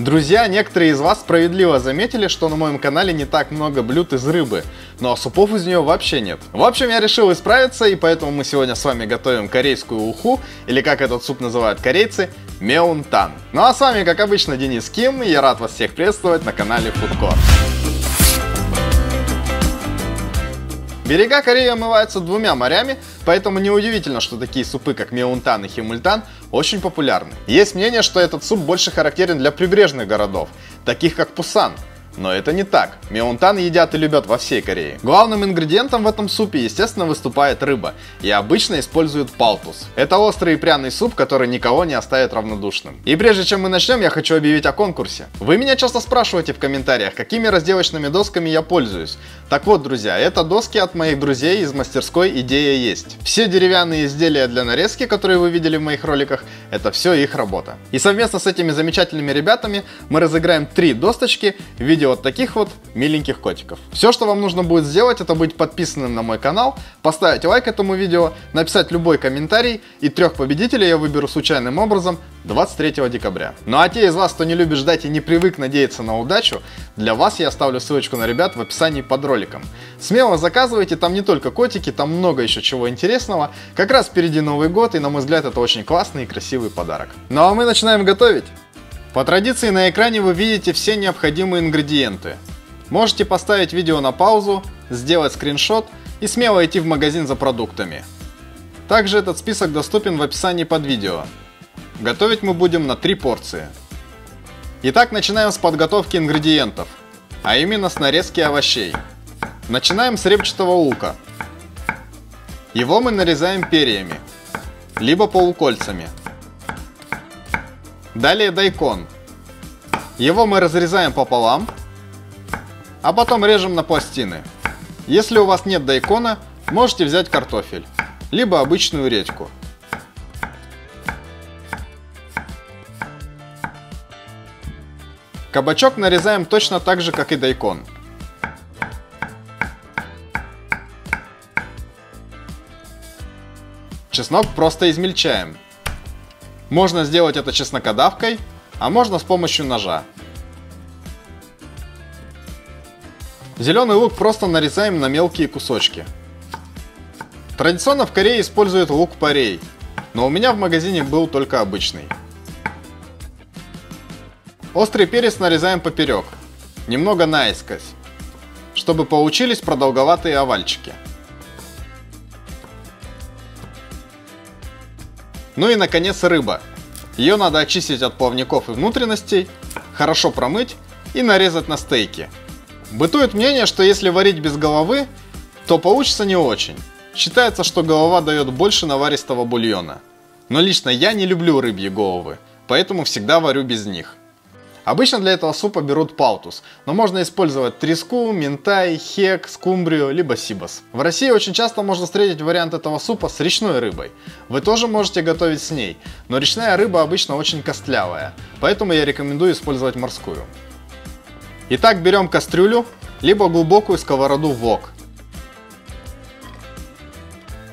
Друзья, некоторые из вас справедливо заметили, что на моем канале не так много блюд из рыбы, но супов из нее вообще нет. В общем, я решил исправиться, и поэтому мы сегодня с вами готовим корейскую уху, или как этот суп называют корейцы, меунтан. Ну а с вами, как обычно, Денис Ким, и я рад вас всех приветствовать на канале Foodcore. Берега Кореи омываются двумя морями, поэтому неудивительно, что такие супы, как меунтан и химультан, очень популярны. Есть мнение, что этот суп больше характерен для прибрежных городов, таких как Пусан. Но это не так. Меунтан едят и любят во всей Корее. Главным ингредиентом в этом супе, естественно, выступает рыба. И обычно используют палтус. Это острый и пряный суп, который никого не оставит равнодушным. И прежде чем мы начнем, я хочу объявить о конкурсе. Вы меня часто спрашиваете в комментариях, какими разделочными досками я пользуюсь. Так вот, друзья, это доски от моих друзей из мастерской «Идея есть». Все деревянные изделия для нарезки, которые вы видели в моих роликах, это все их работа. И совместно с этими замечательными ребятами мы разыграем 3 досточки в виде вот таких вот миленьких котиков. Все, что вам нужно будет сделать, это быть подписанным на мой канал, поставить лайк этому видео, написать любой комментарий, и 3 победителей я выберу случайным образом 23 декабря. Ну а те из вас, кто не любит ждать и не привык надеяться на удачу, для вас я оставлю ссылочку на ребят в описании под роликом. Смело заказывайте, там не только котики, там много еще чего интересного. Как раз впереди Новый год, и на мой взгляд это очень классный и красивый подарок. Ну а мы начинаем готовить. По традиции на экране вы видите все необходимые ингредиенты. Можете поставить видео на паузу, сделать скриншот и смело идти в магазин за продуктами. Также этот список доступен в описании под видео. Готовить мы будем на 3 порции. Итак, начинаем с подготовки ингредиентов, а именно с нарезки овощей. Начинаем с репчатого лука. Его мы нарезаем перьями, либо полукольцами. Далее дайкон. Его мы разрезаем пополам, а потом режем на пластины. Если у вас нет дайкона, можете взять картофель, либо обычную редьку. Кабачок нарезаем точно так же, как и дайкон. Чеснок просто измельчаем. Можно сделать это чеснокодавкой, а можно с помощью ножа. Зеленый лук просто нарезаем на мелкие кусочки. Традиционно в Корее используют лук-порей, но у меня в магазине был только обычный. Острый перец нарезаем поперек, немного наискось, чтобы получились продолговатые овальчики. Ну и наконец рыба. Ее надо очистить от плавников и внутренностей, хорошо промыть и нарезать на стейки. Бытует мнение, что если варить без головы, то получится не очень. Считается, что голова дает больше наваристого бульона. Но лично я не люблю рыбьи головы, поэтому всегда варю без них. Обычно для этого супа берут палтус, но можно использовать треску, минтай, хек, скумбрию, либо сибас. В России очень часто можно встретить вариант этого супа с речной рыбой. Вы тоже можете готовить с ней, но речная рыба обычно очень костлявая, поэтому я рекомендую использовать морскую. Итак, берем кастрюлю, либо глубокую сковороду вок.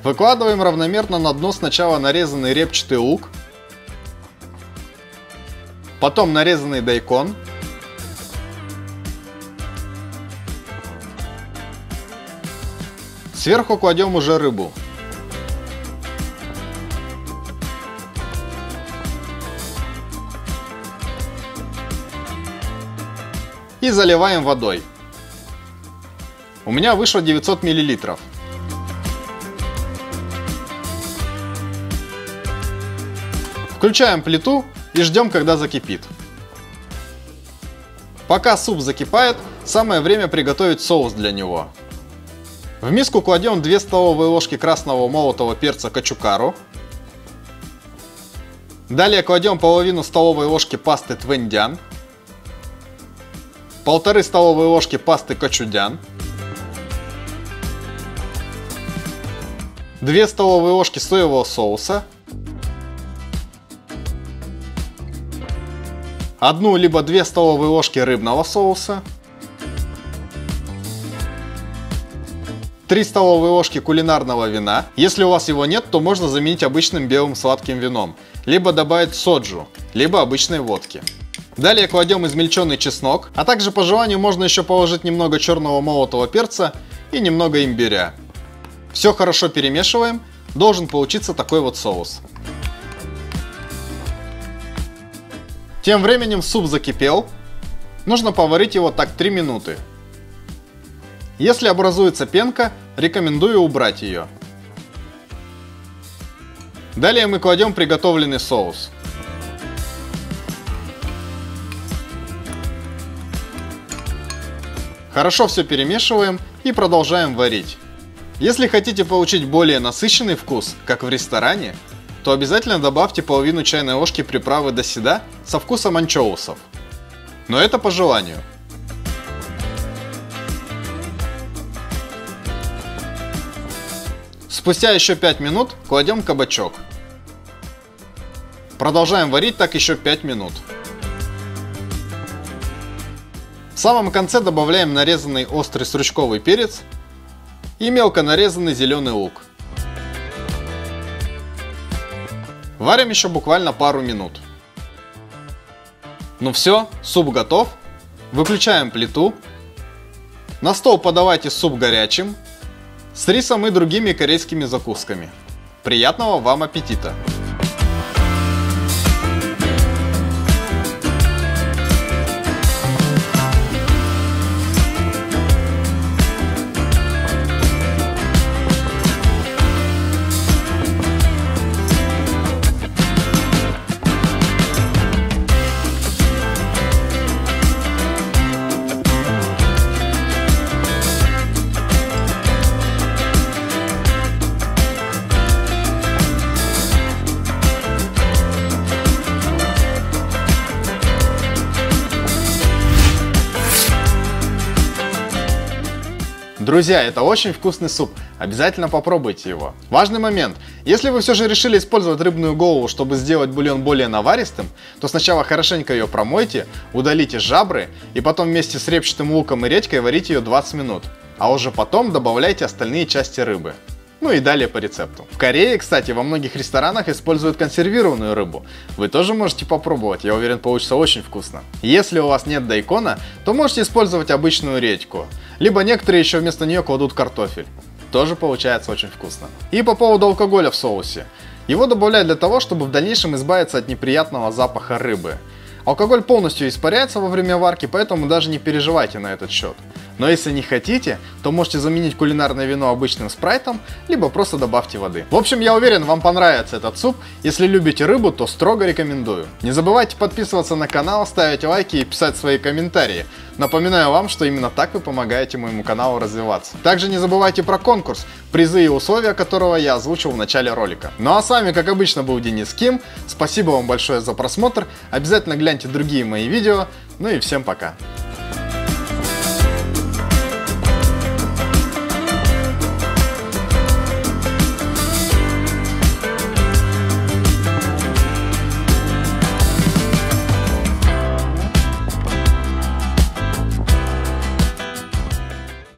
Выкладываем равномерно на дно сначала нарезанный репчатый лук, потом нарезанный дайкон, сверху кладем уже рыбу. И заливаем водой. У меня вышло 900 мл. Включаем плиту и ждем, когда закипит. Пока суп закипает, самое время приготовить соус для него. В миску кладем 2 столовые ложки красного молотого перца кочукару. Далее кладем половину столовой ложки пасты твендян, 1,5 столовые ложки пасты кочудян, 2 столовые ложки соевого соуса, 1 либо 2 столовые ложки рыбного соуса, 3 столовые ложки кулинарного вина. Если у вас его нет, то можно заменить обычным белым сладким вином, либо добавить соджу, либо обычной водки. Далее кладем измельченный чеснок, а также по желанию можно еще положить немного черного молотого перца и немного имбиря. Все хорошо перемешиваем, должен получиться такой вот соус. Тем временем суп закипел, нужно поварить его так 3 минуты. Если образуется пенка, рекомендую убрать ее. Далее мы кладем приготовленный соус. Хорошо все перемешиваем и продолжаем варить. Если хотите получить более насыщенный вкус, как в ресторане, то обязательно добавьте половину чайной ложки приправы доседа со вкусом анчоусов. Но это по желанию. Спустя еще 5 минут кладем кабачок. Продолжаем варить так еще 5 минут. В самом конце добавляем нарезанный острый стручковый перец и мелко нарезанный зеленый лук. Варим еще буквально пару минут. Ну все, суп готов. Выключаем плиту. На стол подавайте суп горячим, с рисом и другими корейскими закусками. Приятного вам аппетита! Друзья, это очень вкусный суп, обязательно попробуйте его. Важный момент, если вы все же решили использовать рыбную голову, чтобы сделать бульон более наваристым, то сначала хорошенько ее промойте, удалите жабры и потом вместе с репчатым луком и редькой варите ее 20 минут. А уже потом добавляйте остальные части рыбы. Ну и далее по рецепту. В Корее, кстати, во многих ресторанах используют консервированную рыбу. Вы тоже можете попробовать, я уверен, получится очень вкусно. Если у вас нет дайкона, то можете использовать обычную редьку. Либо некоторые еще вместо нее кладут картофель. Тоже получается очень вкусно. И по поводу алкоголя в соусе. Его добавляют для того, чтобы в дальнейшем избавиться от неприятного запаха рыбы. Алкоголь полностью испаряется во время варки, поэтому даже не переживайте на этот счет. Но если не хотите, то можете заменить кулинарное вино обычным спрайтом, либо просто добавьте воды. В общем, я уверен, вам понравится этот суп. Если любите рыбу, то строго рекомендую. Не забывайте подписываться на канал, ставить лайки и писать свои комментарии. Напоминаю вам, что именно так вы помогаете моему каналу развиваться. Также не забывайте про конкурс, призы и условия которого я озвучил в начале ролика. Ну а с вами, как обычно, был Денис Ким. Спасибо вам большое за просмотр. Обязательно гляньте другие мои видео. Ну и всем пока.